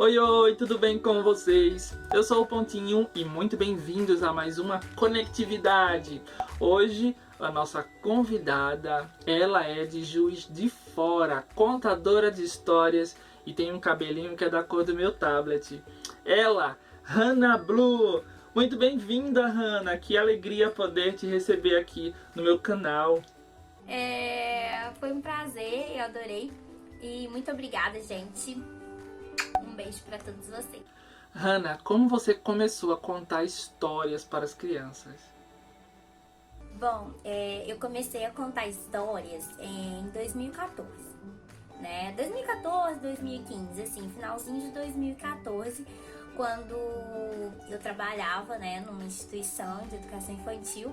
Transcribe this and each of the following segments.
Oi, oi, tudo bem com vocês? Eu sou o Pontinho e muito bem-vindos a mais uma Conectividade. Hoje a nossa convidada, ela é de Juiz de Fora, contadora de histórias e tem um cabelinho que é da cor do meu tablet. Ela, Hannah Blue. Muito bem-vinda, Hannah. Que alegria poder te receber aqui no meu canal. Foi um prazer, eu adorei. E muito obrigada, gente. Um beijo pra todos vocês. Hannah, como você começou a contar histórias para as crianças? Bom, eu comecei a contar histórias em 2014, né? 2014, 2015, assim, finalzinho de 2014, quando eu trabalhava, né, numa instituição de educação infantil.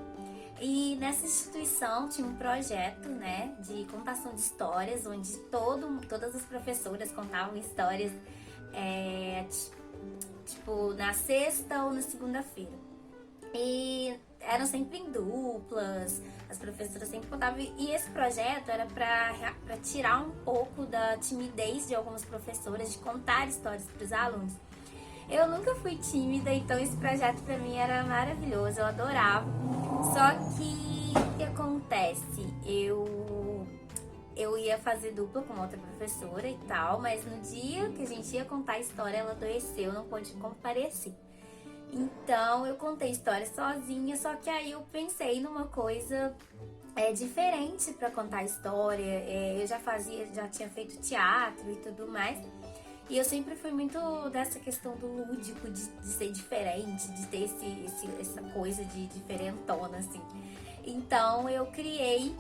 E nessa instituição tinha um projeto, né, de contação de histórias, onde todas as professoras contavam histórias, tipo, na sexta ou na segunda-feira. E eram sempre em duplas, as professoras sempre contavam. E esse projeto era para tirar um pouco da timidez de algumas professoras de contar histórias para os alunos. Eu nunca fui tímida, então esse projeto para mim era maravilhoso, eu adorava. Só que o que acontece? Eu ia fazer dupla com outra professora e tal, mas no dia que a gente ia contar a história, ela adoeceu, não pôde comparecer. Então eu contei a história sozinha, só que aí eu pensei numa coisa diferente para contar a história. Eu já tinha feito teatro e tudo mais. E eu sempre fui muito dessa questão do lúdico, de ser diferente, de ter essa coisa de diferentona, assim. Então eu criei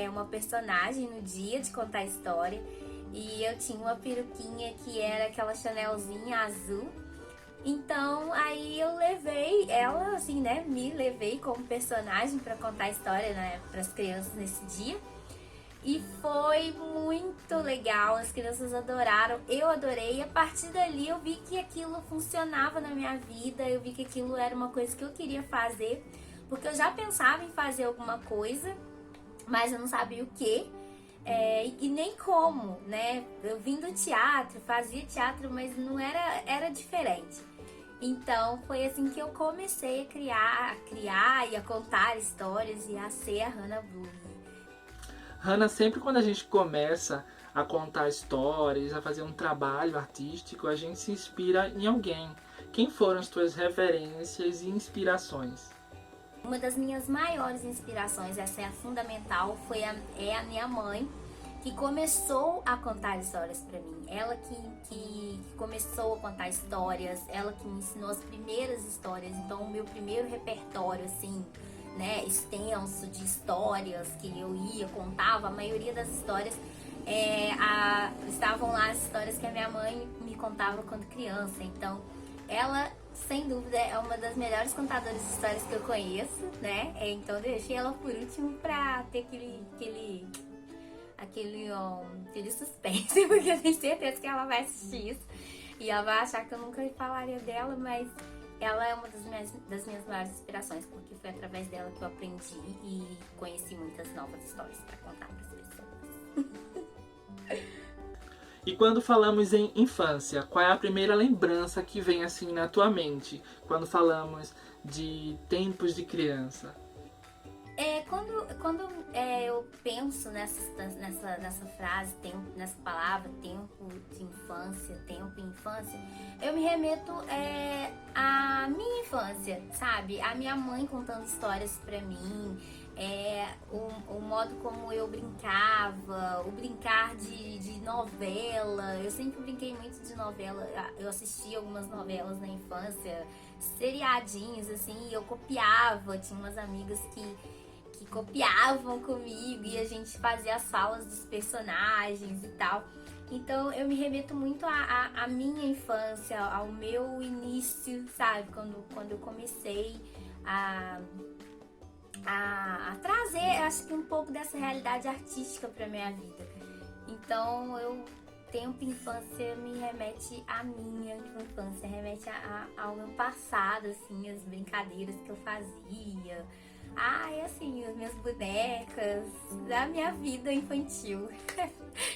uma personagem no dia de contar a história. E eu tinha uma peruquinha que era aquela Chanelzinha azul. Então aí eu levei ela, assim, né? Me levei como personagem para contar a história, né, para as crianças nesse dia. E foi muito legal, as crianças adoraram, eu adorei. E a partir dali eu vi que aquilo funcionava na minha vida, eu vi que aquilo era uma coisa que eu queria fazer, porque eu já pensava em fazer alguma coisa, mas eu não sabia o que. E nem como, né? Eu vim do teatro, fazia teatro, mas não era diferente. Então foi assim que eu comecei a criar e a contar histórias e a ser a Hannah Blue. Hannah, sempre quando a gente começa a contar histórias, a fazer um trabalho artístico, a gente se inspira em alguém. Quem foram as tuas referências e inspirações? Uma das minhas maiores inspirações, essa é a fundamental, é a minha mãe, que começou a contar histórias para mim. Ela que começou a contar histórias, ela que me ensinou as primeiras histórias. Então o meu primeiro repertório, assim, né, extenso de histórias que eu contava, a maioria das histórias estavam lá as histórias que a minha mãe me contava quando criança. Então ela, sem dúvida, é uma das melhores contadoras de histórias que eu conheço, né? Então eu deixei ela por último pra ter aquele suspense, porque eu tenho certeza que ela vai assistir isso e ela vai achar que eu nunca falaria dela, mas ela é uma das minhas maiores inspirações, porque foi através dela que eu aprendi e conheci muitas novas histórias para contar para as pessoas. E quando falamos em infância, qual é a primeira lembrança que vem assim na tua mente quando falamos de tempos de criança? Quando eu penso nessa frase, nessa palavra, tempo de infância, tempo e infância, eu me remeto à minha infância, sabe? A minha mãe contando histórias pra mim, o modo como eu brincava, o brincar de novela. Eu sempre brinquei muito de novela, eu assisti algumas novelas na infância, seriadinhos, assim, eu copiava, tinha umas amigas que copiavam comigo e a gente fazia as falas dos personagens e tal. Então eu me remeto muito à minha infância, ao meu início, sabe? Quando eu comecei a trazer, acho que um pouco dessa realidade artística para minha vida. Então tempo infância me remete à minha infância, remete ao meu passado, assim, as brincadeiras que eu fazia. Assim, as minhas bonecas, da minha vida infantil.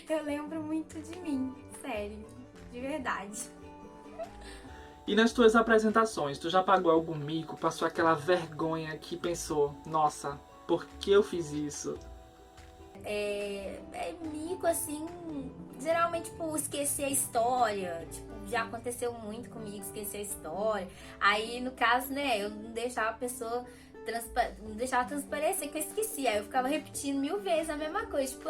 Eu lembro muito de mim, sério, de verdade. E nas tuas apresentações, tu já pagou algum mico? Passou aquela vergonha que pensou, nossa, por que eu fiz isso? É mico, assim, geralmente, tipo, esquecer a história. Tipo, já aconteceu muito comigo, esquecer a história. Aí, no caso, né, eu não deixava a pessoa não deixava transparecer que eu esqueci. Aí eu ficava repetindo 1000 vezes a mesma coisa. Tipo,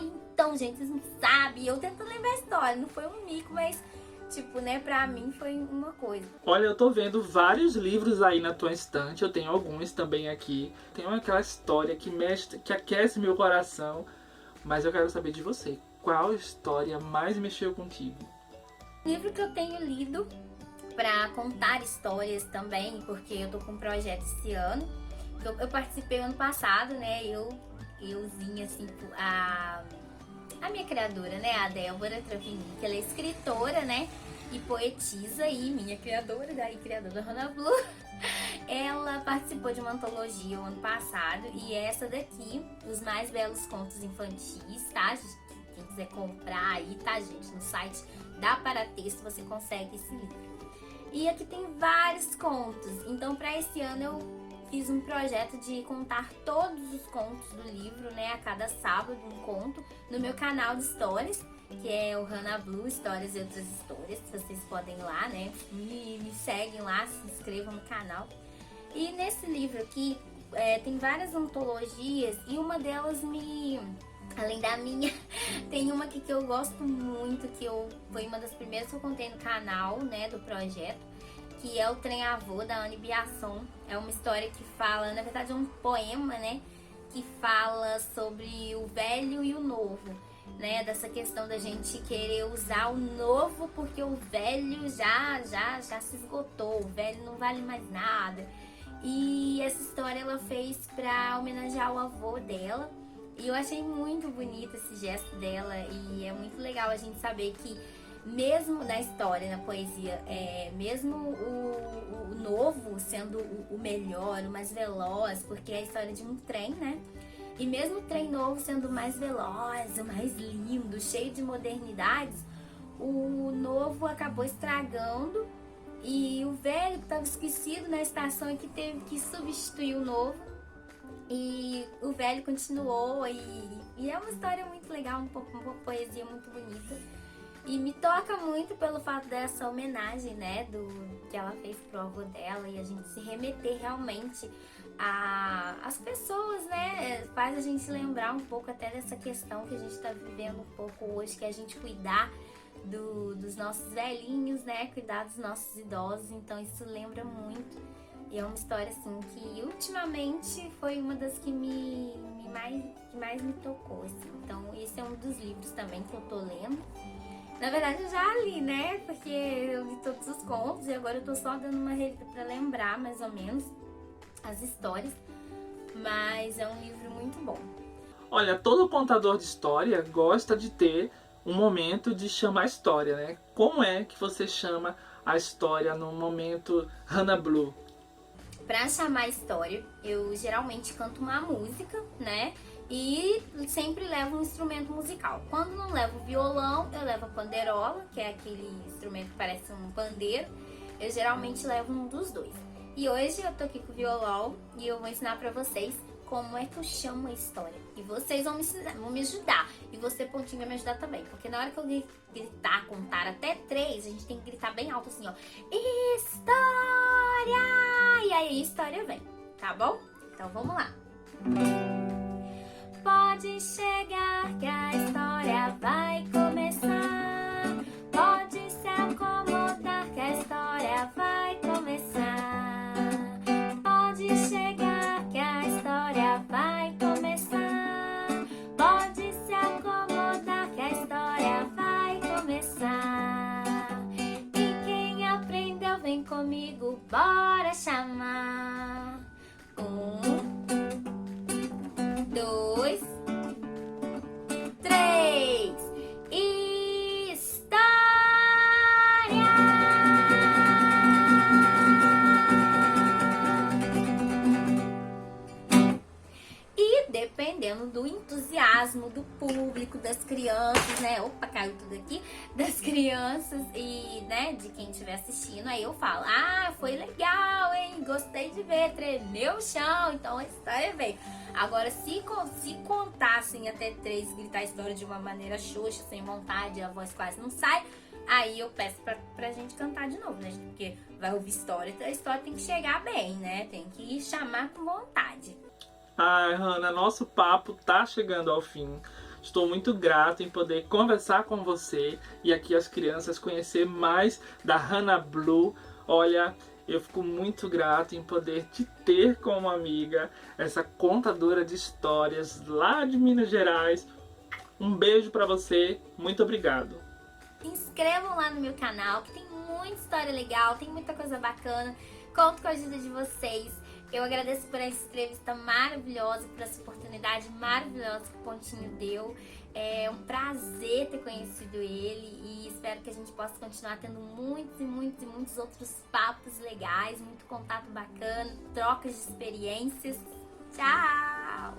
então, gente, vocês não sabem. Eu tentando lembrar a história. Não foi um mico, mas, tipo, né, pra mim foi uma coisa. Olha, eu tô vendo vários livros aí na tua estante, eu tenho alguns também aqui. Tem aquela história que mexe, que aquece meu coração, mas eu quero saber de você. Qual história mais mexeu contigo? O livro que eu tenho lido para contar histórias também, porque eu tô com um projeto esse ano. Eu participei ano passado, né? Euzinha, assim, a minha criadora, né? A Débora Travini, que ela é escritora, né? E poetisa, e minha criadora, daí criadora Hannah Blue. Ela participou de uma antologia o ano passado, e essa daqui, Os Mais Belos Contos Infantis, tá? Quem quiser comprar aí, tá, gente? No site da Paratexto você consegue esse livro. E aqui tem vários contos. Então, para esse ano eu fiz um projeto de contar todos os contos do livro, né? A cada sábado um conto no meu canal de stories, que é o Hannah Blue Histórias e Outras Histórias. Vocês podem ir lá, né? Me seguem lá, se inscrevam no canal. E nesse livro aqui tem várias antologias e uma delas além da minha, tem uma aqui que eu gosto muito, foi uma das primeiras que eu contei no canal, né, do projeto, que é o Trem Avô, da Anne Biasson. É uma história que fala, na verdade é um poema, né, que fala sobre o velho e o novo, né, dessa questão da gente querer usar o novo porque o velho já se esgotou, o velho não vale mais nada. E essa história ela fez para homenagear o avô dela. E eu achei muito bonito esse gesto dela, e é muito legal a gente saber que mesmo na história, na poesia, mesmo o novo sendo o melhor, o mais veloz, porque é a história de um trem, né? E mesmo o trem novo sendo o mais veloz, o mais lindo, cheio de modernidades, o novo acabou estragando, e o velho que estava esquecido na estação e que teve que substituir o novo. E o velho continuou, e é uma história muito legal, uma poesia muito bonita. E me toca muito pelo fato dessa homenagem, né, que ela fez pro avô dela, e a gente se remeter realmente às pessoas, né, faz a gente lembrar um pouco até dessa questão que a gente está vivendo um pouco hoje, que é a gente cuidar dos nossos velhinhos, né, cuidar dos nossos idosos. Então isso lembra muito. E é uma história, assim, que ultimamente foi uma das que mais me tocou, assim. Então, esse é um dos livros também que eu tô lendo. Na verdade, eu já li, né? Porque eu li todos os contos e agora eu tô só dando uma relida pra lembrar, mais ou menos, as histórias. Mas é um livro muito bom. Olha, todo contador de história gosta de ter um momento de chamar a história, né? Como é que você chama a história no momento Hannah Blue? Pra chamar a história, eu geralmente canto uma música, né? E sempre levo um instrumento musical. Quando não levo violão, eu levo a panderola, que é aquele instrumento que parece um pandeiro. Eu geralmente levo um dos dois. E hoje eu tô aqui com o violão e eu vou ensinar pra vocês como é que eu chamo a história. E vocês vão me ajudar. E você, Pontinho, vai me ajudar também. Porque na hora que eu gritar, contar até 3, a gente tem que gritar bem alto assim, ó. História! E aí a história vem, tá bom? Então vamos lá. Pode chegar que a história vai começar. Pode se acomodar que a história vai começar. Pode chegar que a história vai começar. Pode se acomodar que a história vai começar. E quem aprendeu vem comigo, bora chamar. 2, 3. História! E dependendo do entusiasmo do público, das crianças, né? Opa, caiu tudo aqui. Das crianças e, né, de quem estiver assistindo. Aí eu falo, ah, foi legal, hein? Gostei de ver, tremeu o chão. Então a história veio. Agora, se contassem até 3, gritar a história de uma maneira xoxa, sem vontade, a voz quase não sai, aí eu peço pra gente cantar de novo, né? Porque vai ouvir história, a história tem que chegar bem, né? Tem que chamar com vontade. Ai, Hannah, nosso papo tá chegando ao fim. Estou muito grato em poder conversar com você e aqui as crianças conhecer mais da Hannah Blue. Olha, eu fico muito grato em poder te ter como amiga, essa contadora de histórias lá de Minas Gerais. Um beijo pra você, muito obrigado. Se inscrevam lá no meu canal, que tem muita história legal, tem muita coisa bacana. Conto com a ajuda de vocês. Eu agradeço por essa entrevista maravilhosa, por essa oportunidade maravilhosa que o Pontinho deu. É um prazer ter conhecido ele e espero que a gente possa continuar tendo muitos e muitos e muitos outros papos legais, muito contato bacana, trocas de experiências. Tchau!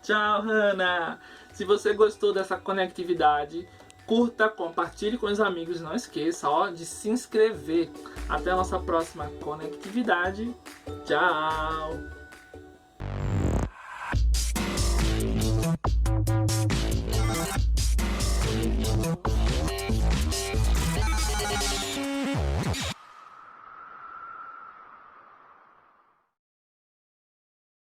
Tchau, Hannah! Se você gostou dessa conectividade, curta, compartilhe com os amigos. Não esqueça, ó, de se inscrever. Até a nossa próxima conectividade. Tchau!